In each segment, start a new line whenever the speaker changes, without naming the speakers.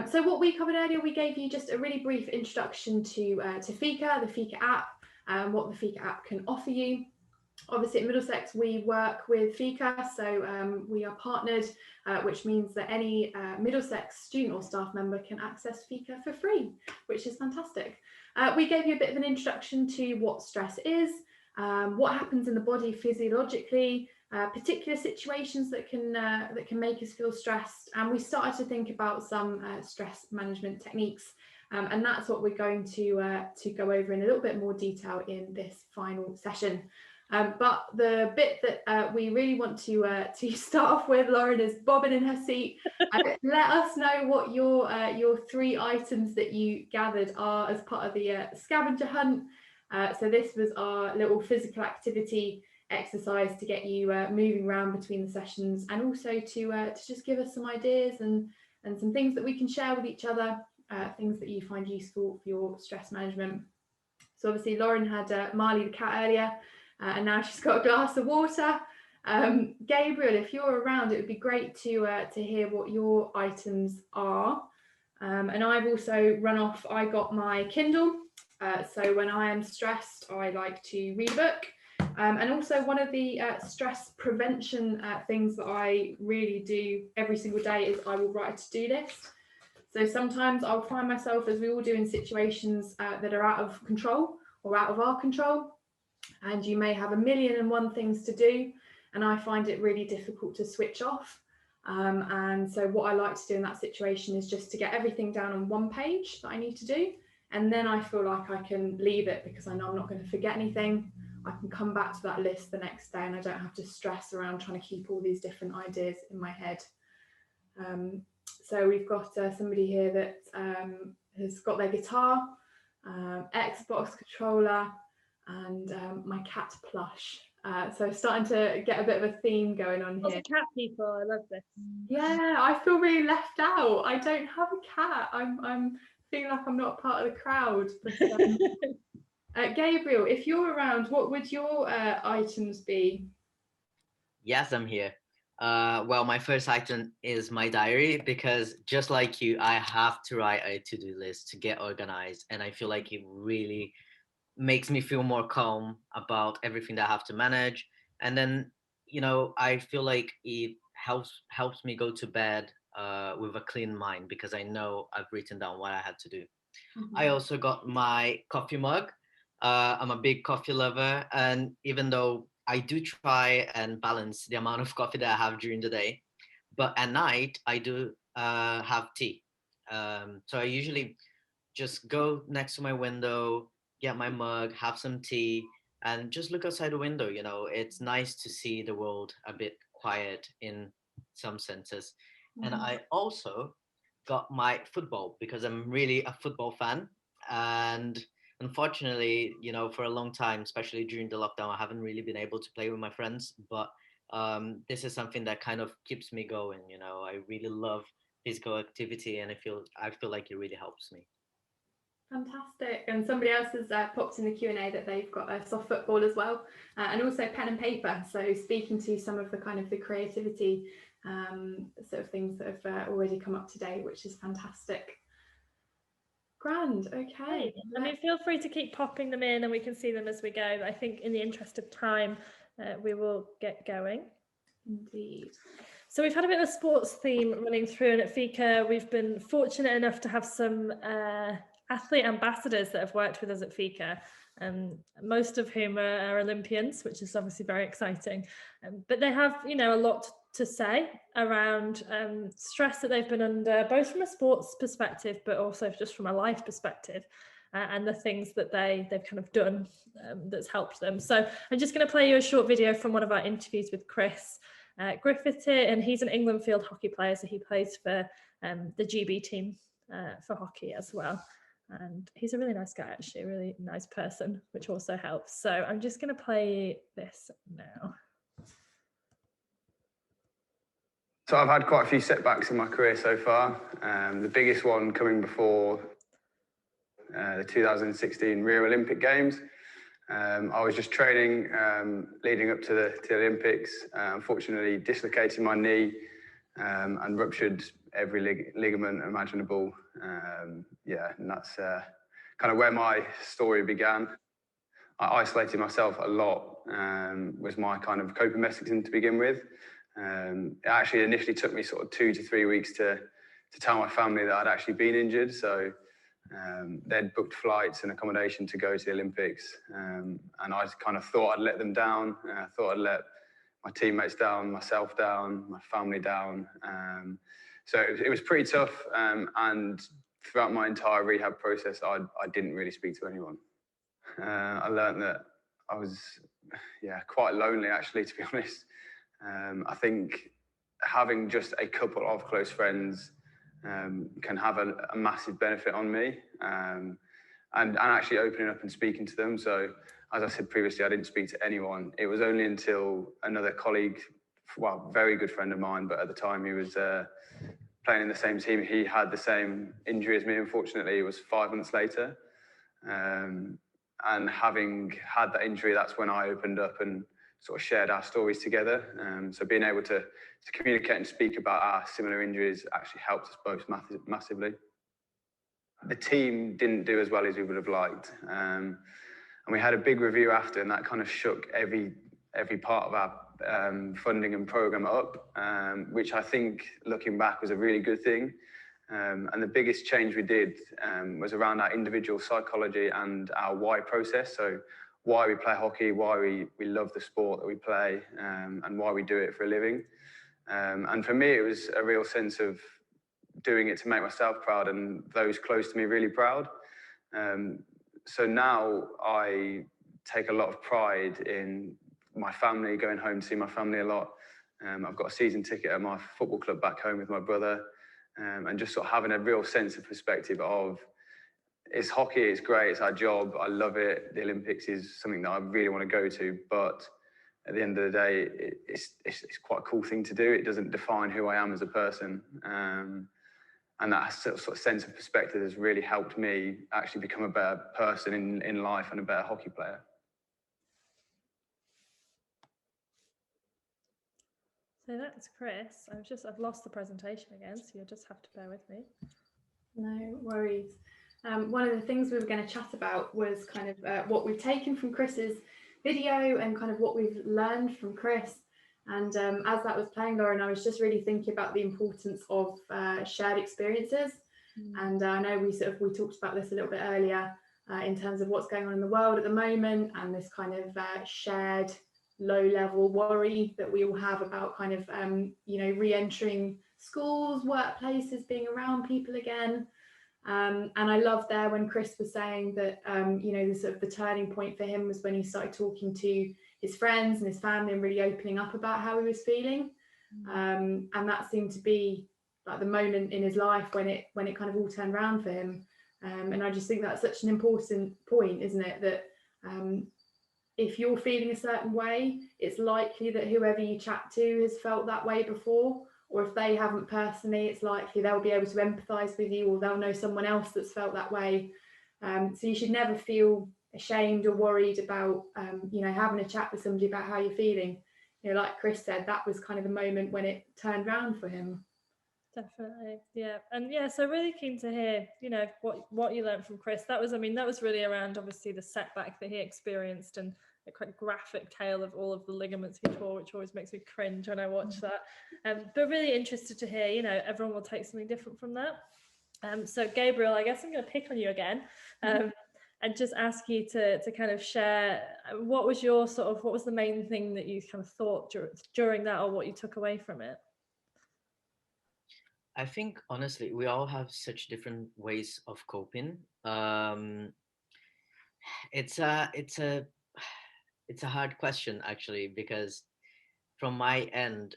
So what we covered earlier, we gave you just a really brief introduction to FICA, the FICA app, what the FICA app can offer you. Obviously at Middlesex we work with FICA, so we are partnered, which means that any Middlesex student or staff member can access FICA for free, which is fantastic. We gave you a bit of an introduction to what stress is, what happens in the body physiologically, particular situations that can make us feel stressed, and we started to think about some stress management techniques, and that's what we're going to go over in a little bit more detail in this final session. But the bit that we really want to start off with, Lauren is bobbing in her seat. Let us know what your 3 items that you gathered are as part of the scavenger hunt. So this was our little physical activity exercise to get you moving around between the sessions, and also to just give us some ideas and some things that we can share with each other, things that you find useful for your stress management. So obviously Lauren had Marley the cat earlier, and now she's got a glass of water. Gabriel, if you're around, it would be great to hear what your items are. And I've also run off, I got my Kindle. So when I am stressed, I like to read a book. And also one of the stress prevention things that I really do every single day is I will write a to-do list. So sometimes I'll find myself, as we all do, in situations that are out of control or out of our control. And you may have 1,000,001 things to do, and I find it really difficult to switch off. And so what I like to do in that situation is just to get everything down on one page that I need to do, and then I feel like I can leave it because I know I'm not going to forget anything. I can come back to that list the next day, and I don't have to stress around trying to keep all these different ideas in my head. So we've got somebody here that has got their guitar, Xbox controller, and my cat plush. So starting to get a bit of a theme going on here.
Lots of cat people, I love this.
Yeah, I feel really left out. I don't have a cat. I'm feeling like I'm not part of the crowd. But Gabriel, if you're around, what would your items be?
Yes, I'm here. Well, my first item is my diary, because just like you, I have to write a to-do list to get organized, and I feel like it really makes me feel more calm about everything that I have to manage. And then, I feel like it helps me go to bed with a clean mind, because I know I've written down what I had to do.
Mm-hmm.
I also got my coffee mug. I'm a big coffee lover, and even though I do try and balance the amount of coffee that I have during the day, but at night I do have tea. So I usually just go next to my window, get my mug, have some tea, and just look outside the window. It's nice to see the world a bit quiet in some senses.
Mm-hmm.
And I also got my football, because I'm really a football fan. And unfortunately, for a long time, especially during the lockdown, I haven't really been able to play with my friends. But this is something that kind of keeps me going. I really love physical activity, and I feel like it really helps me.
Fantastic. And somebody else has popped in the Q&A that they've got a soft football as well, and also pen and paper. So speaking to some of the kind of the creativity sort of things that have already come up today, which is fantastic. Grand. Okay.
I mean, feel free to keep popping them in and we can see them as we go. I think in the interest of time, we will get going.
Indeed.
So we've had a bit of a sports theme running through, and at FICA, we've been fortunate enough to have some athlete ambassadors that have worked with us at FICA, most of whom are Olympians, which is obviously very exciting. But they have, a lot to say around stress that they've been under, both from a sports perspective, but also just from a life perspective, and the things that they've kind of done that's helped them. So I'm just going to play you a short video from one of our interviews with Chris Griffith here, and he's an England field hockey player, so he plays for the GB team for hockey as well. And he's a really nice guy, actually, a really nice person, which also helps. So I'm just going to play this now.
So I've had quite a few setbacks in my career so far. The biggest one coming before the 2016 Rio Olympic Games. I was just training leading up to the Olympics, unfortunately dislocated my knee and ruptured every ligament imaginable. Yeah, and that's kind of where my story began. I isolated myself a lot, was my kind of coping mechanism to begin with. It actually initially took me sort of 2 to 3 weeks to tell my family that I'd actually been injured. So they'd booked flights and accommodation to go to the Olympics. And I kind of thought I'd let them down. I thought I'd let my teammates down, myself down, my family down. So it was pretty tough. And throughout my entire rehab process, I didn't really speak to anyone. I learned that I was, quite lonely, actually, to be honest. I think having just a couple of close friends can have a massive benefit on me, and actually opening up and speaking to them. So, as I said previously, I didn't speak to anyone. It was only until another colleague, well, very good friend of mine, but at the time he was playing in the same team. He had the same injury as me, unfortunately. It was 5 months later. And having had that injury, that's when I opened up and sort of shared our stories together. So being able to communicate and speak about our similar injuries actually helped us both massively. The team didn't do as well as we would have liked. And we had a big review after, and that kind of shook every part of our funding and program up, which I think, looking back, was a really good thing. And the biggest change we did was around our individual psychology and our why process. So why we play hockey, why we love the sport that we play, and why we do it for a living. And for me, it was a real sense of doing it to make myself proud and those close to me really proud. So now I take a lot of pride in my family, going home to see my family a lot. I've got a season ticket at my football club back home with my brother. And just sort of having a real sense of perspective of, it's hockey, it's great, it's our job, I love it. The Olympics is something that I really want to go to, but at the end of the day, it's quite a cool thing to do. It doesn't define who I am as a person. And that sort of sense of perspective has really helped me actually become a better person in life and a better hockey player.
So that's Chris. I've lost the presentation again, so you'll just have to bear with me.
No worries. One of the things we were going to chat about was kind of what we've taken from Chris's video and kind of what we've learned from Chris. And as that was playing, Lauren, I was just really thinking about the importance of shared experiences. And I know we talked about this a little bit earlier in terms of what's going on in the world at the moment, and this kind of shared low-level worry that we all have about kind of re-entering schools, workplaces, being around people again. And I love there when Chris was saying that the turning point for him was when he started talking to his friends and his family and really opening up about how he was feeling. And that seemed to be like the moment in his life when it kind of all turned around for him. And I just think that's such an important point, isn't it, that if you're feeling a certain way, it's likely that whoever you chat to has felt that way before, or if they haven't personally, it's likely they'll be able to empathise with you, or they'll know someone else that's felt that way. So you should never feel ashamed or worried about having a chat with somebody about how you're feeling. Like Chris said, that was kind of the moment when it turned around for him.
Definitely, yeah. And yeah, so really keen to hear what you learned from Chris. That was really around obviously the setback that he experienced and a quite graphic tale of all of the ligaments he tore, which always makes me cringe when I watch that. But really interested to hear, everyone will take something different from that. So Gabriel, I guess I'm going to pick on you again and just ask you to kind of share what was the main thing that you kind of thought during that, or what you took away from it?
I think honestly, we all have such different ways of coping. It's a hard question actually, because from my end,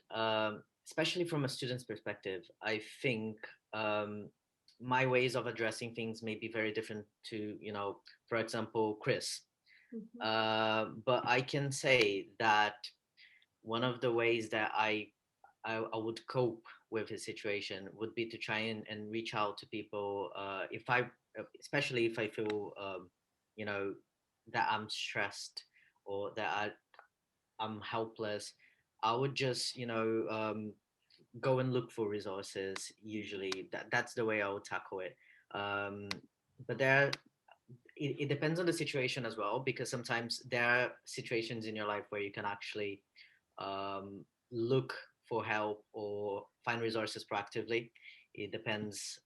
especially from a student's perspective, I think my ways of addressing things may be very different to, for example, Chris. But I can say that one of the ways that I would cope with his situation would be to try and reach out to people, especially if I feel that I'm stressed or that I'm helpless. I would just go and look for resources. Usually, that's the way I would tackle it. But it depends on the situation as well, because sometimes there are situations in your life where you can actually look for help or find resources proactively. It depends,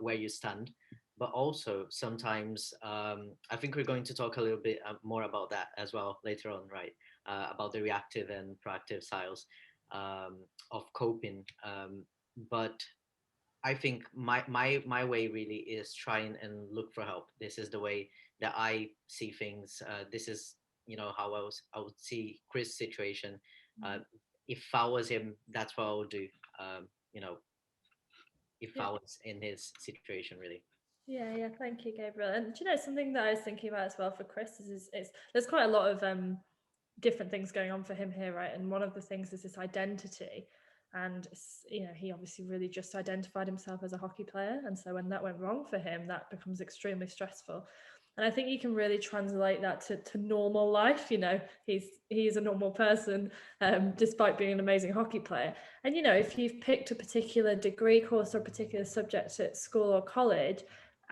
where you stand. But also sometimes, I think we're going to talk a little bit more about that as well later on, right? About the reactive and proactive styles of coping. But I think my way really is trying and look for help. This is the way that I see things. This is how I would see Chris' situation. If I was him, that's what I would do. You know, if I was in his situation, really.
Yeah, thank you, Gabriel. And do you know, something that I was thinking about as well for Chris is there's quite a lot of different things going on for him here, right? And one of the things is this identity. And he obviously really just identified himself as a hockey player, and so when that went wrong for him, that becomes extremely stressful. And I think you can really translate that to normal life. He's a normal person, despite being an amazing hockey player. And if you've picked a particular degree course or a particular subject at school or college,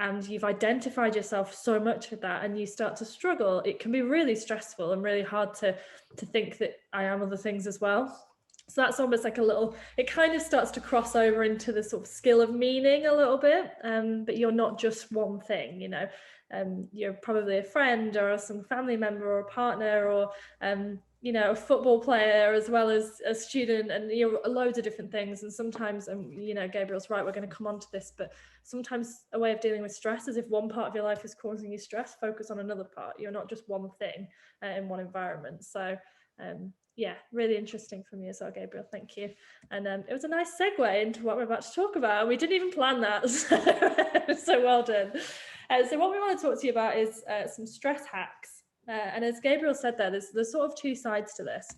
and you've identified yourself so much with that, and you start to struggle, it can be really stressful and really hard to think that I am other things as well. So that's almost like it kind of starts to cross over into the sort of skill of meaning a little bit, but you're not just one thing, you're probably a friend or some family member or a partner or, a football player as well as a student, and loads of different things. And sometimes, Gabriel's right, we're going to come on to this, but sometimes a way of dealing with stress is if one part of your life is causing you stress, focus on another part. You're not just one thing in one environment. So really interesting from you as well, Gabriel. Thank you. And it was a nice segue into what we're about to talk about. We didn't even plan that, so well done. So what we want to talk to you about is some stress hacks. And as Gabriel said there, there's sort of two sides to this.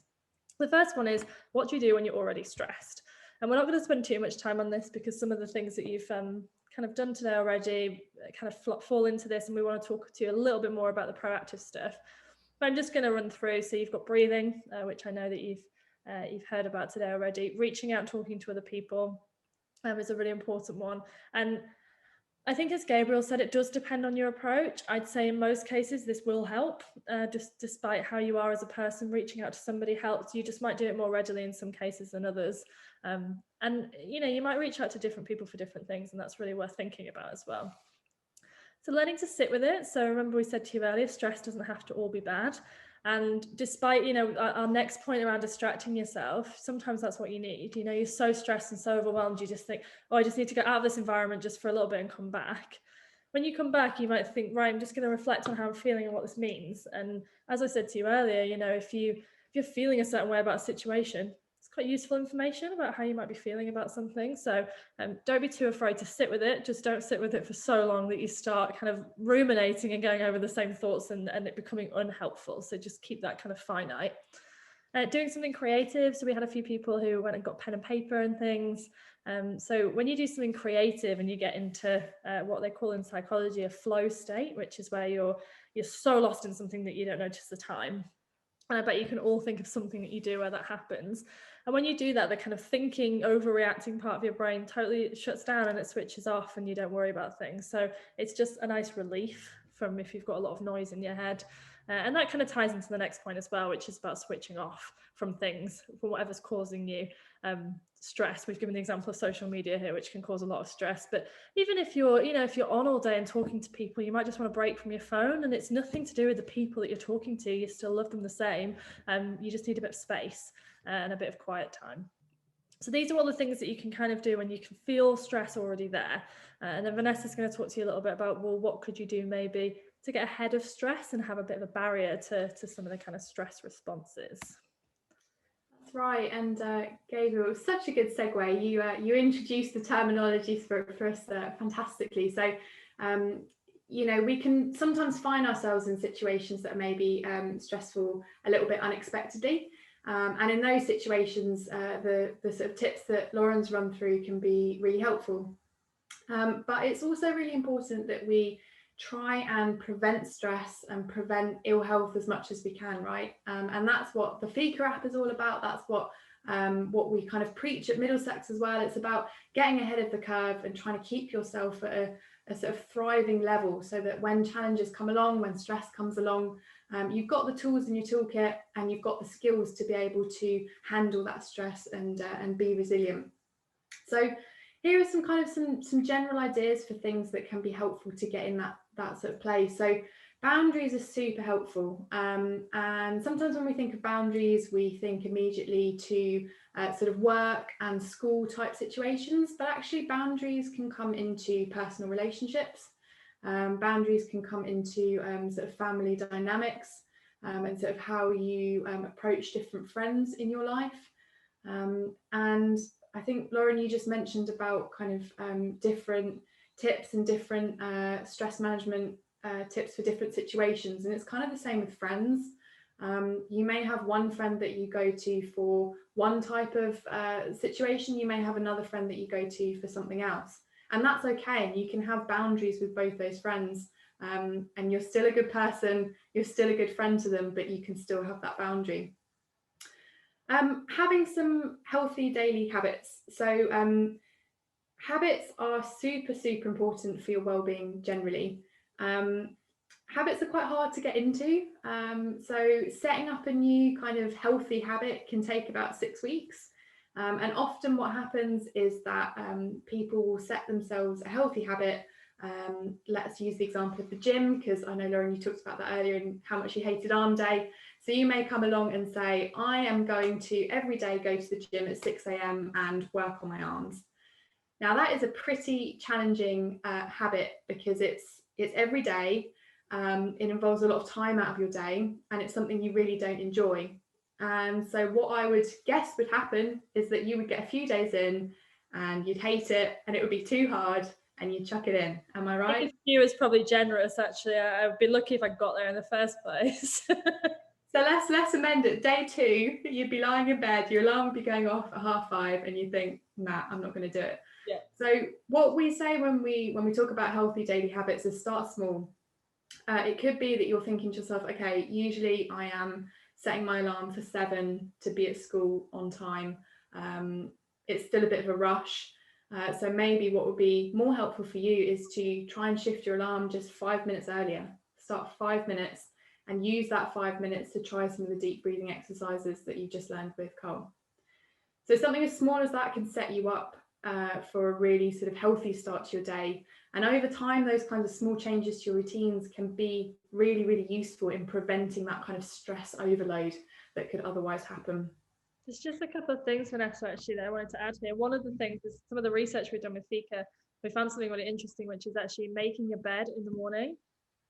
The first one is, what do you do when you're already stressed? And we're not going to spend too much time on this because some of the things that you've kind of done today already kind of fall into this, and we want to talk to you a little bit more about the proactive stuff. But I'm just going to run through. So you've got breathing, which I know that you've heard about today already. Reaching out, talking to other people is a really important one. And I think, as Gabriel said, it does depend on your approach. I'd say in most cases this will help, just despite how you are as a person. Reaching out to somebody helps. You just might do it more readily in some cases than others. And you might reach out to different people for different things, and that's really worth thinking about as well. So learning to sit with it. So remember, we said to you earlier, stress doesn't have to all be bad. And despite, our next point around distracting yourself, sometimes that's what you need. You're so stressed and so overwhelmed, you just think, oh, I just need to get out of this environment just for a little bit and come back. When you come back, you might think, right, I'm just going to reflect on how I'm feeling and what this means. And as I said to you earlier, if you're feeling a certain way about a situation, it's quite useful information about how you might be feeling about something. So don't be too afraid to sit with it. Just don't sit with it for so long that you start kind of ruminating and going over the same thoughts and it becoming unhelpful. So just keep that kind of finite. Doing something creative. So we had a few people who went and got pen and paper and things. So when you do something creative and you get into what they call in psychology a flow state, which is where you're so lost in something that you don't notice the time. And I bet you can all think of something that you do where that happens. And when you do that, the kind of thinking, overreacting part of your brain totally shuts down and it switches off and you don't worry about things. So it's just a nice relief from if you've got a lot of noise in your head. And that kind of ties into the next point as well, which is about switching off from things, from whatever's causing you stress. We've given the example of social media here, which can cause a lot of stress. But even if you're, if you're on all day and talking to people, you might just want to break from your phone, and it's nothing to do with the people that you're talking to. You still love them the same. You just need a bit of space and a bit of quiet time. So these are all the things that you can kind of do when you can feel stress already there. And then Vanessa's going to talk to you a little bit about, well, what could you do maybe to get ahead of stress and have a bit of a barrier to some of the kind of stress responses.
That's right. And Gabriel, it was such a good segue. You introduced the terminologies for us fantastically. So, we can sometimes find ourselves in situations that are maybe stressful a little bit unexpectedly. And in those situations, the sort of tips that Lauren's run through can be really helpful. But it's also really important that we try and prevent stress and prevent ill health as much as we can, right? And that's what the Fika app is all about. That's what what we kind of preach at Middlesex as well. It's about getting ahead of the curve and trying to keep yourself at a sort of thriving level, so that when challenges come along, when stress comes along, you've got the tools in your toolkit and you've got the skills to be able to handle that stress and be resilient. So here are some general ideas for things that can be helpful to get in that sort of place. So boundaries are super helpful, and sometimes when we think of boundaries, we think immediately to sort of work and school type situations, but actually boundaries can come into personal relationships. Boundaries can come into sort of family dynamics, and sort of how you approach different friends in your life. And I think, Lauren, you just mentioned about kind of different tips and different stress management tips for different situations, and it's kind of the same with friends. You may have one friend that you go to for one type of situation, you may have another friend that you go to for something else, and that's okay. And you can have boundaries with both those friends, and you're still a good person, you're still a good friend to them, but you can still have that boundary. Having some healthy daily habits. So habits are super important for your well-being generally. Habits are quite hard to get into, so setting up a new kind of healthy habit can take about 6 weeks, and often what happens is that people will set themselves a healthy habit. Let's use the example of the gym, because I know, Lauren, you talked about that earlier and how much you hated arm day. So you may come along and say, I am going to every day go to the gym at 6 a.m. and work on my arms. Now that is a pretty challenging habit, because it's every day. It involves a lot of time out of your day, and it's something you really don't enjoy. And so what I would guess would happen is that you would get a few days in and you'd hate it and it would be too hard and you'd chuck it in. Am I right?
I think a few is probably generous, actually. I'd be lucky if I got there in the first place.
So let's amend it. Day 2, you'd be lying in bed, your alarm would be going off at 5:30, and you think, nah, I'm not going to do it.
Yeah.
So what we say when we talk about healthy daily habits is start small. It could be that you're thinking to yourself, okay, usually I am setting my alarm for 7 to be at school on time. It's still a bit of a rush. So maybe what would be more helpful for you is to try and shift your alarm just 5 minutes earlier. Start 5 minutes and use that 5 minutes to try some of the deep breathing exercises that you just learned with Cole. So something as small as that can set you up for a really sort of healthy start to your day. And over time, those kinds of small changes to your routines can be really useful in preventing that kind of stress overload that could otherwise happen.
There's just a couple of things, Vanessa, actually, that I wanted to add here. One of the things is some of the research we've done with Fika, we found something really interesting, which is actually making your bed in the morning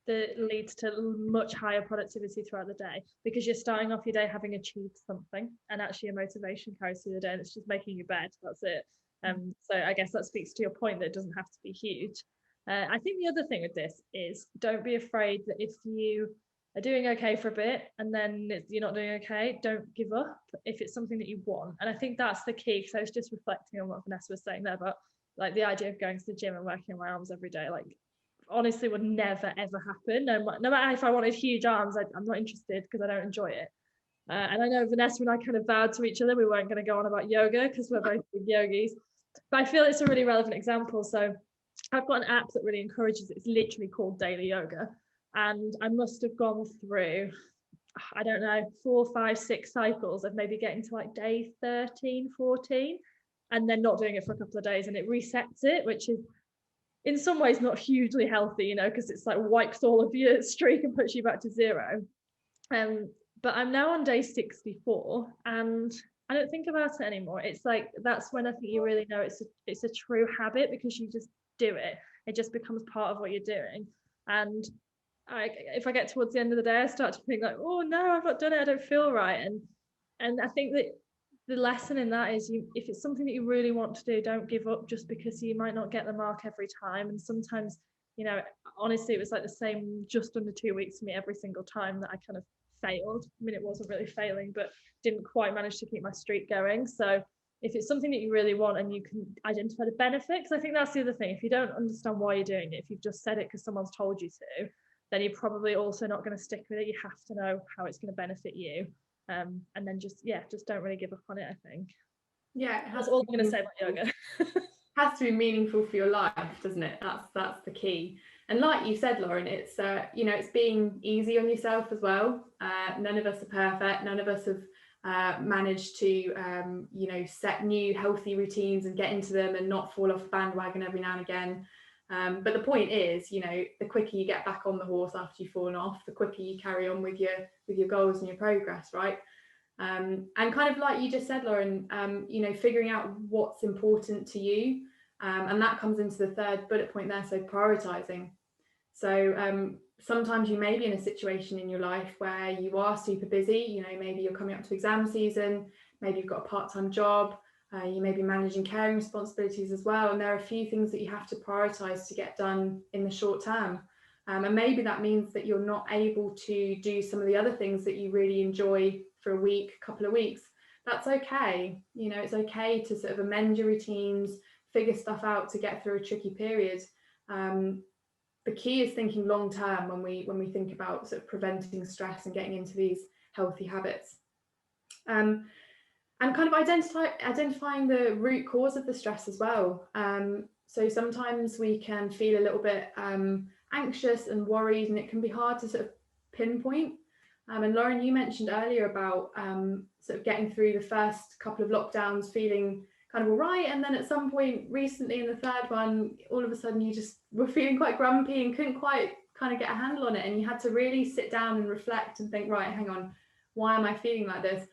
that leads to much higher productivity throughout the day, because you're starting off your day having achieved something, and actually your motivation carries through the day, and it's just making your bed. That's it. So I guess that speaks to your point that it doesn't have to be huge. I think the other thing with this is, don't be afraid that if you are doing okay for a bit and then you're not doing okay, don't give up if it's something that you want. And I think that's the key, because I was just reflecting on what Vanessa was saying there about like the idea of going to the gym and working on my arms every day. Like, honestly, would never ever happen. No matter if I wanted huge arms, I'm not interested, because I don't enjoy it. And I know Vanessa and I kind of vowed to each other we weren't going to go on about yoga, because we're both big yogis, but I feel it's a really relevant example. So I've got an app that really encourages it. It's literally called Daily Yoga, and I must have gone through, I don't know, 4, 5, 6 cycles of maybe getting to like day 13, 14, and then not doing it for a couple of days, and it resets it, which is in some ways not hugely healthy, you know, because it's like wipes all of your streak and puts you back to 0. But I'm now on day 64 and I don't think about it anymore. It's like, that's when I think you really know it's a true habit, because you just do it. It just becomes part of what you're doing. And if I get towards the end of the day, I start to think like, oh no, I've not done it, I don't feel right. And I think that the lesson in that is, if it's something that you really want to do, don't give up just because you might not get the mark every time. And sometimes, you know, honestly, it was like the same just under 2 weeks for me every single time that I kind of failed. I mean, it wasn't really failing, but didn't quite manage to keep my streak going. So if it's something that you really want and you can identify the benefits, I think that's the other thing. If you don't understand why you're doing it, if you've just said it because someone's told you to, then you're probably also not going to stick with it. You have to know how it's going to benefit you. and then just don't really give up on it, I think.
Yeah,
That's all I'm going to say about yoga.
Has to be meaningful for your life, doesn't it? That's the key. And like you said, Lauren, it's it's being easy on yourself as well. None of us are perfect. None of us have managed to set new healthy routines and get into them and not fall off the bandwagon every now and again. But the point is, the quicker you get back on the horse after you've fallen off, the quicker you carry on with your goals and your progress, right? And kind of like you just said, Lauren, figuring out what's important to you. And that comes into the third bullet point there, so prioritizing. So sometimes you may be in a situation in your life where you are super busy, maybe you're coming up to exam season, maybe you've got a part-time job, you may be managing caring responsibilities as well. And there are a few things that you have to prioritize to get done in the short term. And maybe that means that you're not able to do some of the other things that you really enjoy for a week, couple of weeks. That's okay. It's okay to sort of amend your routines, figure stuff out to get through a tricky period. The key is thinking long term when we think about sort of preventing stress and getting into these healthy habits. And kind of identifying the root cause of the stress as well. So sometimes we can feel a little bit anxious and worried, and it can be hard to sort of pinpoint. And Lauren, you mentioned earlier about sort of getting through the first couple of lockdowns feeling kind of all right, and then at some point recently in the third one, all of a sudden you just were feeling quite grumpy and couldn't quite kind of get a handle on it, and you had to really sit down and reflect and think, right, hang on, why am I feeling like this?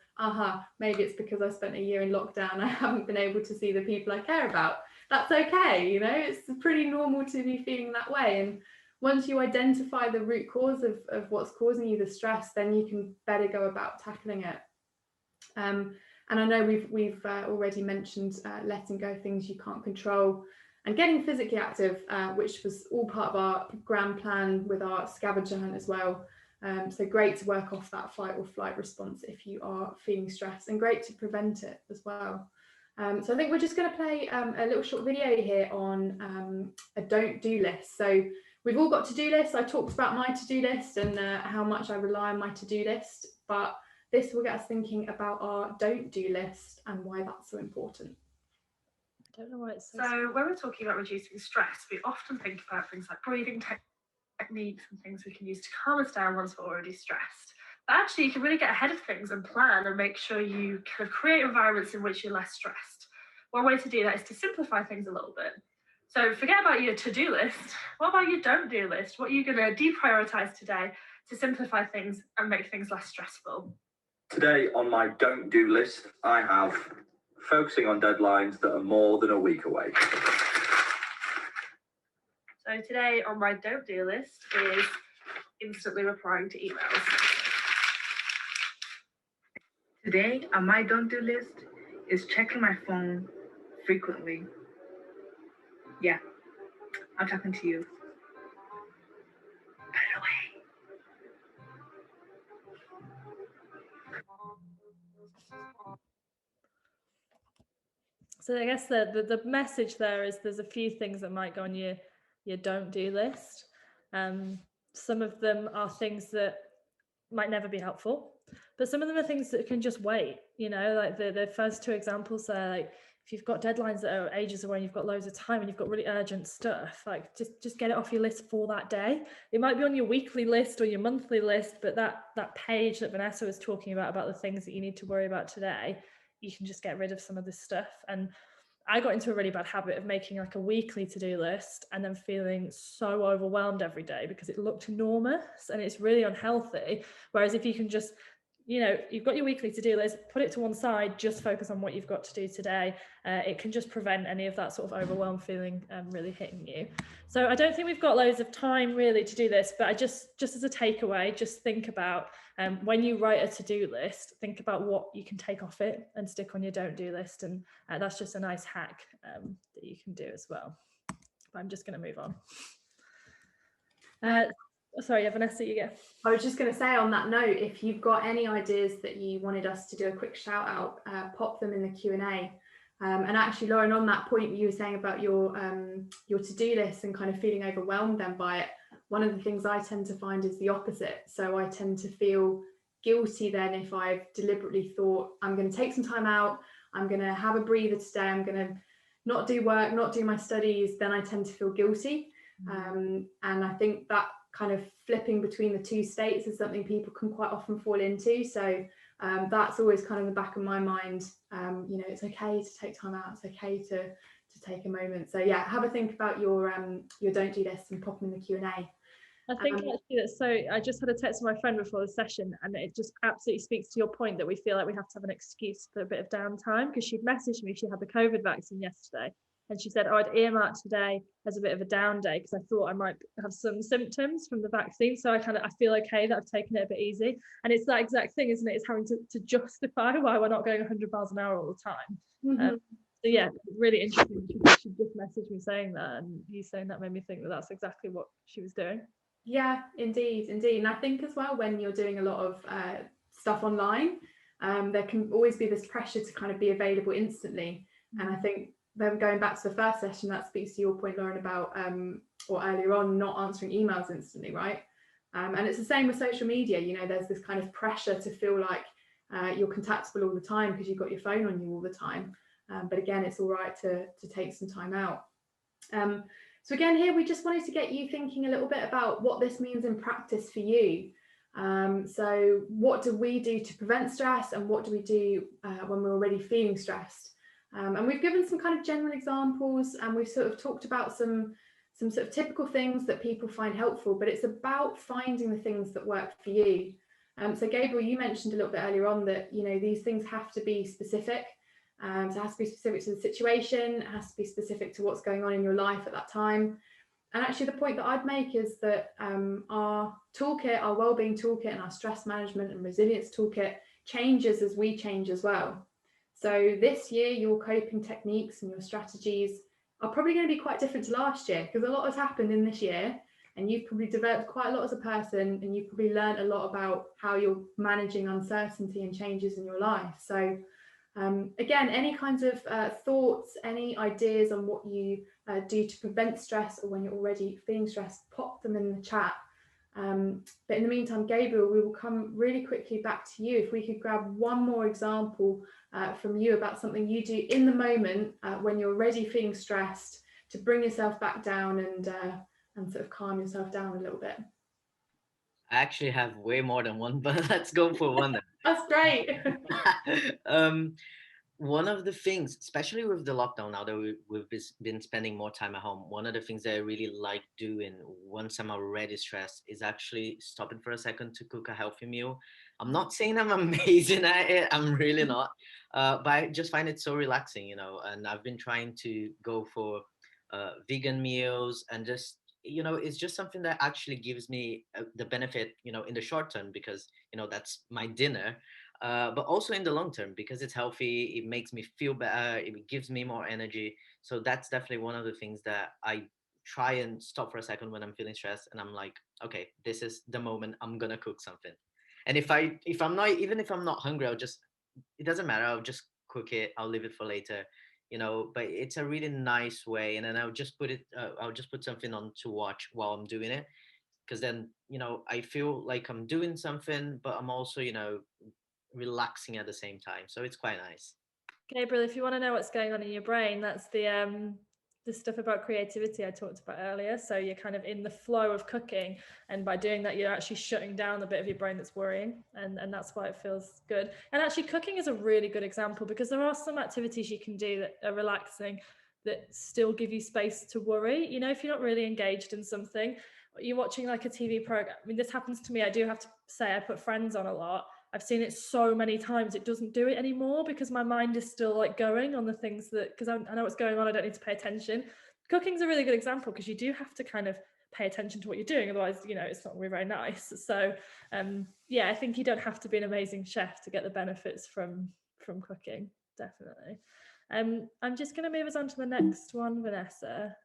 Maybe it's because I spent a year in lockdown. I haven't been able to see the people I care about. That's okay, it's pretty normal to be feeling that way. And once you identify the root cause of what's causing you the stress, then you can better go about tackling it. And I know we've already mentioned letting go of things you can't control and getting physically active, which was all part of our grand plan with our scavenger hunt as well. So great to work off that fight or flight response if you are feeling stressed, and great to prevent it as well. So I think we're just going to play a little short video here on a don't do list. So we've all got to-do lists. I talked about my to-do list and how much I rely on my to-do list, but this will get us thinking about our don't do list and why that's so important.
I don't know why it's
so when we're talking about reducing stress, we often think about things like breathing techniques and things we can use to calm us down once we're already stressed. But actually, you can really get ahead of things and plan and make sure you kind of create environments in which you're less stressed. One way to do that is to simplify things a little bit. So forget about your to-do list. What about your don't do list? What are you going to deprioritize today to simplify things and make things less stressful?
Today on my don't do list, I have focusing on deadlines that are more than a week away.
So today on my don't do list is instantly replying to emails.
Today on my don't do list is checking my phone frequently. Yeah, I'm talking to you. Put it away.
So I guess the message there is there's a few things that might go on your don't do list. Some of them are things that might never be helpful, but some of them are things that can just wait. Like the first two examples are like, if you've got deadlines that are ages away and you've got loads of time and you've got really urgent stuff, like just get it off your list for that day. It might be on your weekly list or your monthly list, but that page that Vanessa was talking about the things that you need to worry about today, you can just get rid of some of this stuff. And I got into a really bad habit of making like a weekly to-do list and then feeling so overwhelmed every day because it looked enormous, and it's really unhealthy. Whereas if you can just, you've got your weekly to-do list, put it to one side, just focus on what you've got to do today. It can just prevent any of that sort of overwhelmed feeling really hitting you. So I don't think we've got loads of time really to do this, but I just as a takeaway, just think about when you write a to-do list, think about what you can take off it and stick on your don't do list. And that's just a nice hack that you can do as well. But I'm just going to move on. Sorry, Vanessa, you go.
I was just going to say on that note, if you've got any ideas that you wanted us to do a quick shout out, pop them in the Q&A. And actually, Lauren, on that point you were saying about your to-do list and kind of feeling overwhelmed then by it, one of the things I tend to find is the opposite. So I tend to feel guilty then if I've deliberately thought I'm going to take some time out, I'm going to have a breather today, I'm going to not do work, not do my studies, then I tend to feel guilty. And I think that kind of flipping between the two states is something people can quite often fall into. So that's always kind of in the back of my mind. You know, it's okay to take time out, it's okay to take a moment. So yeah, have a think about your don't do list and pop them in the Q&A.
I think actually that's so, I just had a text from my friend before the session, and it just absolutely speaks to your point that we feel like we have to have an excuse for a bit of downtime, because she'd messaged me, she had the COVID vaccine yesterday, and she said, oh, I'd earmarked today as a bit of a down day because I thought I might have some symptoms from the vaccine, so I feel okay that I've taken it a bit easy. And it's that exact thing, isn't it? It's having to justify why we're not going 100 miles an hour all the time. So yeah, really interesting. She just messaged me saying that, and you saying that made me think that that's exactly what she was doing.
Yeah, indeed. And I think as well, when you're doing a lot of stuff online, there can always be this pressure to kind of be available instantly. And I think then going back to the first session, that speaks to your point, Lauren, about or earlier on, not answering emails instantly, right? And it's the same with social media. You know, there's this kind of pressure to feel like you're contactable all the time because you've got your phone on you all the time. But again, it's all right to take some time out. So again, here we just wanted to get you thinking a little bit about what this means in practice for you. So what do we do to prevent stress, and what do we do when we're already feeling stressed? And we've given some kind of general examples, and we've sort of talked about some sort of typical things that people find helpful, but it's about finding the things that work for you. So Gabriel, you mentioned a little bit earlier on that, you know, these things have to be specific. So it has to be specific to the situation, it has to be specific to what's going on in your life at that time. And actually the point that I'd make is that our toolkit, our wellbeing toolkit and our stress management and resilience toolkit changes as we change as well. So this year, your coping techniques and your strategies are probably going to be quite different to last year, because a lot has happened in this year, and you've probably developed quite a lot as a person, and you've probably learned a lot about how you're managing uncertainty and changes in your life. So again, any kinds of thoughts, any ideas on what you do to prevent stress, or when you're already feeling stressed, pop them in the chat. But in the meantime, Gabriel, we will come really quickly back to you. If we could grab one more example from you about something you do in the moment when you're already feeling stressed, to bring yourself back down and sort of calm yourself down a little bit.
I actually have way more than one, but let's go for one then.
That's great.
One of the things, especially with the lockdown now that we've been spending more time at home, one of the things that I really like doing once I'm already stressed is actually stopping for a second to cook a healthy meal. I'm not saying I'm amazing at it, I'm really not, but I just find it so relaxing, you know, and I've been trying to go for vegan meals, and just, you know, it's just something that actually gives me the benefit, you know, in the short term, because, you know, that's my dinner. But also in the long term, because it's healthy, it makes me feel better, it gives me more energy. So that's definitely one of the things that I try and stop for a second when I'm feeling stressed, and I'm like, okay, this is the moment I'm gonna cook something. And if I'm not, even if I'm not hungry, it doesn't matter, I'll just cook it, I'll leave it for later, you know. But it's a really nice way, and then I'll just put something on to watch while I'm doing it, because then, you know, I feel like I'm doing something, but I'm also, you know, relaxing at the same time. So it's quite nice.
Gabriel, if you want to know what's going on in your brain, that's the stuff about creativity I talked about earlier. So you're kind of in the flow of cooking, and by doing that, you're actually shutting down the bit of your brain that's worrying, and that's why it feels good. And actually, cooking is a really good example, because there are some activities you can do that are relaxing that still give you space to worry. You know, if you're not really engaged in something, you're watching like a TV program. I mean, this happens to me. I do have to say, I put Friends on a lot. I've seen it so many times, it doesn't do it anymore, because my mind is still like going on the things that, because I know what's going on, I don't need to pay attention. Cooking's a really good example, because you do have to kind of pay attention to what you're doing, otherwise, you know, it's not really very nice. So yeah, I think you don't have to be an amazing chef to get the benefits from cooking, definitely. I'm just going to move us on to the next one, Vanessa.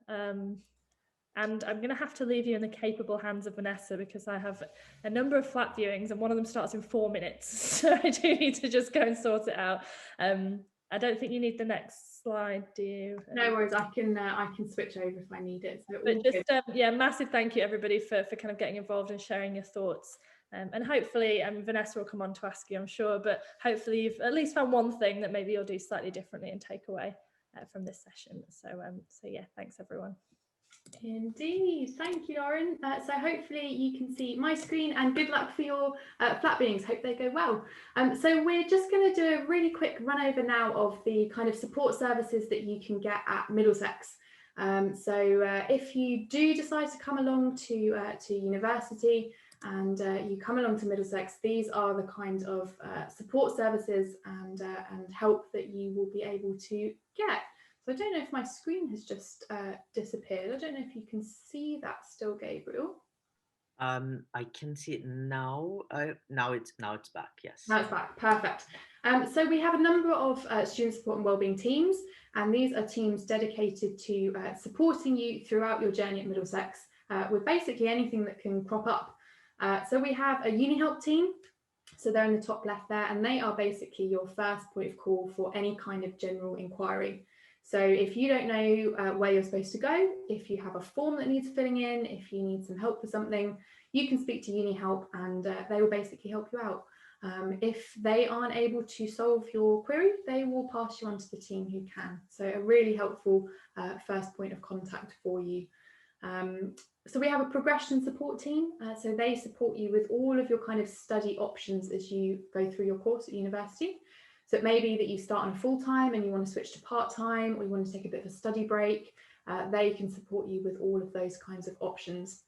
And I'm going to have to leave you in the capable hands of Vanessa, because I have a number of flat viewings, and one of them starts in 4 minutes. So I do need to just go and sort it out. I don't think you need the next slide, do you?
No worries, I can switch over if I need it. So
but just yeah, massive thank you everybody for kind of getting involved and sharing your thoughts. And hopefully, Vanessa will come on to ask you, I'm sure, but hopefully you've at least found one thing that maybe you'll do slightly differently and take away from this session. So yeah, thanks everyone.
Indeed, thank you, Lauren. So hopefully you can see my screen, and good luck for your flat beings. Hope they go well. So we're just going to do a really quick run over now of the kind of support services that you can get at Middlesex. So if you do decide to come along to university and you come along to Middlesex, these are the kind of support services and help that you will be able to get. So I don't know if my screen has just disappeared. I don't know if you can see that still, Gabriel.
I can see it now. Now it's back. Yes.
Now it's back. Perfect. So we have a number of student support and wellbeing teams, and these are teams dedicated to supporting you throughout your journey at Middlesex with basically anything that can crop up. So we have a uni help team. So they're in the top left there, and they are basically your first point of call for any kind of general inquiry. So if you don't know where you're supposed to go, if you have a form that needs filling in, if you need some help with something, you can speak to Uni Help, and they will basically help you out. If they aren't able to solve your query, they will pass you on to the team who can. So a really helpful first point of contact for you. So we have a progression support team. So they support you with all of your kind of study options as you go through your course at university. So it may be that you start on full-time and you want to switch to part-time, or you want to take a bit of a study break. They can support you with all of those kinds of options.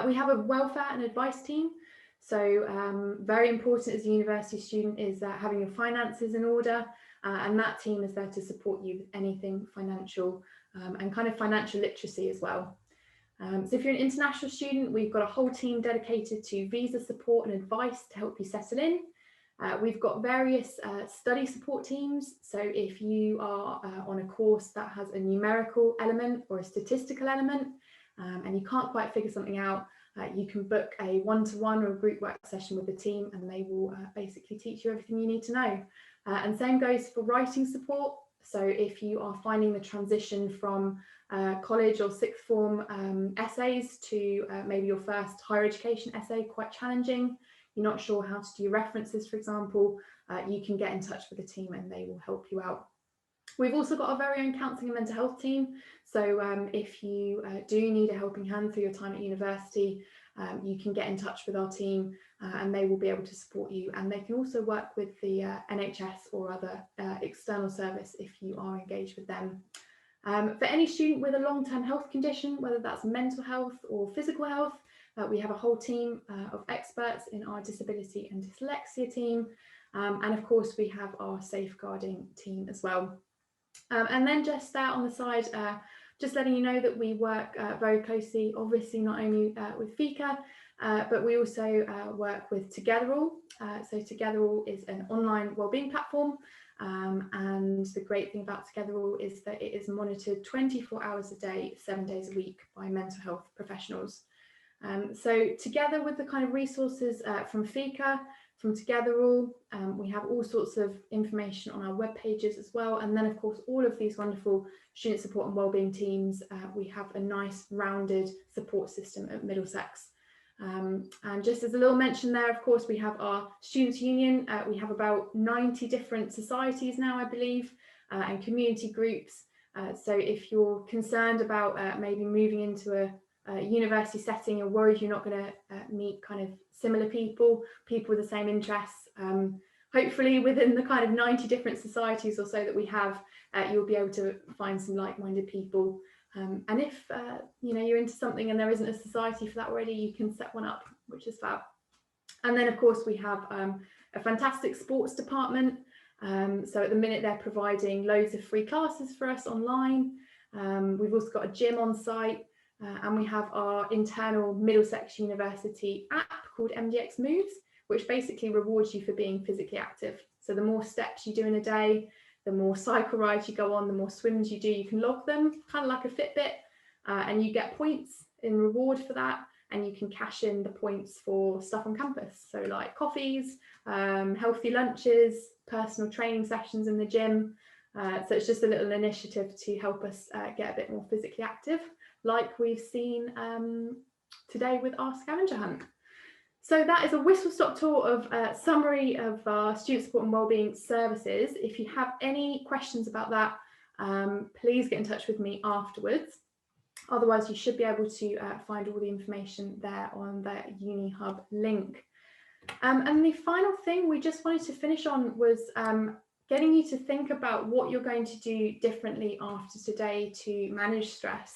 We have a welfare and advice team. So very important as a university student is having your finances in order, and that team is there to support you with anything financial and kind of financial literacy as well. So if you're an international student, we've got a whole team dedicated to visa support and advice to help you settle in. We've got various study support teams. So if you are on a course that has a numerical element or a statistical element, and you can't quite figure something out, you can book a one-to-one or a group work session with the team, and they will basically teach you everything you need to know. And same goes for writing support. So if you are finding the transition from college or sixth form essays to maybe your first higher education essay quite challenging, you're not sure how to do references, for example, you can get in touch with the team and they will help you out. We've also got our very own counselling and mental health team. So if you do need a helping hand through your time at university, you can get in touch with our team and they will be able to support you. And they can also work with the NHS or other external service if you are engaged with them. For any student with a long-term health condition, whether that's mental health or physical health, we have a whole team of experts in our disability and dyslexia team. And of course, we have our safeguarding team as well. And then just on the side, just letting you know that we work very closely, obviously not only with FICA, but we also work with Togetherall. So Togetherall is an online wellbeing platform. And the great thing about Togetherall is that it is monitored 24 hours a day, 7 days a week by mental health professionals. So together with the kind of resources from FICA, from Togetherall, we have all sorts of information on our web pages as well. And then of course, all of these wonderful student support and wellbeing teams, we have a nice rounded support system at Middlesex. And just as a little mention there, of course, we have our Students' Union. We have about 90 different societies now, I believe, and community groups. So if you're concerned about maybe moving into a university setting, you're worried you're not going to meet kind of similar people with the same interests, hopefully within the kind of 90 different societies or so that we have, you'll be able to find some like-minded people. And if you know, you're into something and there isn't a society for that already, you can set one up, which is fab. And then of course we have a fantastic sports department. So at the minute they're providing loads of free classes for us online. We've also got a gym on site. And we have our internal Middlesex University app called MDX Moves, which basically rewards you for being physically active. So the more steps you do in a day, the more cycle rides you go on, the more swims you do, you can log them, kind of like a Fitbit, and you get points in reward for that. And you can cash in the points for stuff on campus. So like coffees, healthy lunches, personal training sessions in the gym. So it's just a little initiative to help us get a bit more physically active, like we've seen today with our scavenger hunt. So that is a whistle-stop tour of a summary of our student support and wellbeing services. If you have any questions about that, please get in touch with me afterwards. Otherwise, you should be able to find all the information there on the UniHub link. And the final thing we just wanted to finish on was getting you to think about what you're going to do differently after today to manage stress.